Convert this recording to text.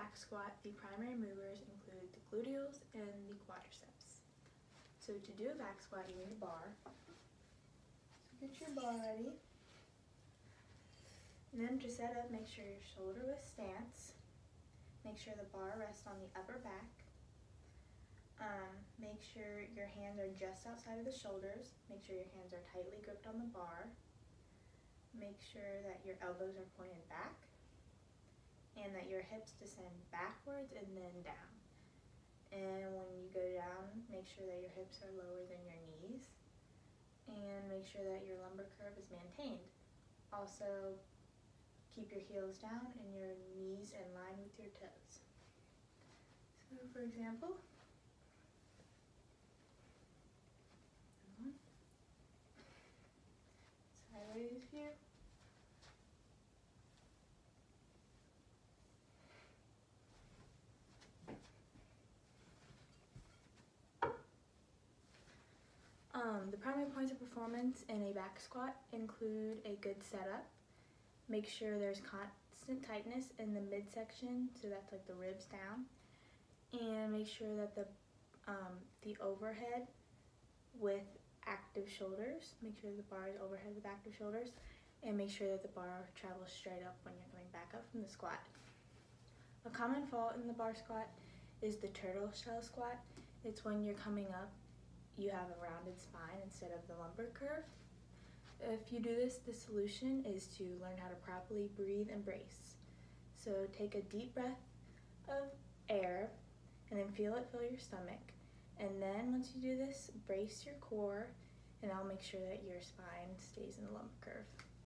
back squat, the primary movers include the gluteals and the quadriceps. So to do a back squat, you need a bar. So get your bar ready. And then to set up, make sure your shoulder width stance. Make sure the bar rests on the upper back. Make sure your hands are just outside of the shoulders. Make sure your hands are tightly gripped on the bar. Make sure that your elbows are pointed back and that your hips descend backwards and then down. And when you go down, make sure that your hips are lower than your knees and make sure that your lumbar curve is maintained. Also, keep your heels down and your knees in line with your toes. So for example, sideways view. The primary points of performance in a back squat include a good setup. Make sure there's constant tightness in the midsection, so that's like the ribs down, and make sure that the overhead with active shoulders. Make sure the bar is overhead with active shoulders, and make sure that the bar travels straight up when you're coming back up from the squat. A common fault in the bar squat is the turtle shell squat. It's when you're coming up, you have a rounded spine instead of the lumbar curve. If you do this, the solution is to learn how to properly breathe and brace. So take a deep breath of air and then feel it fill your stomach. And then once you do this, brace your core, and I'll make sure that your spine stays in the lumbar curve.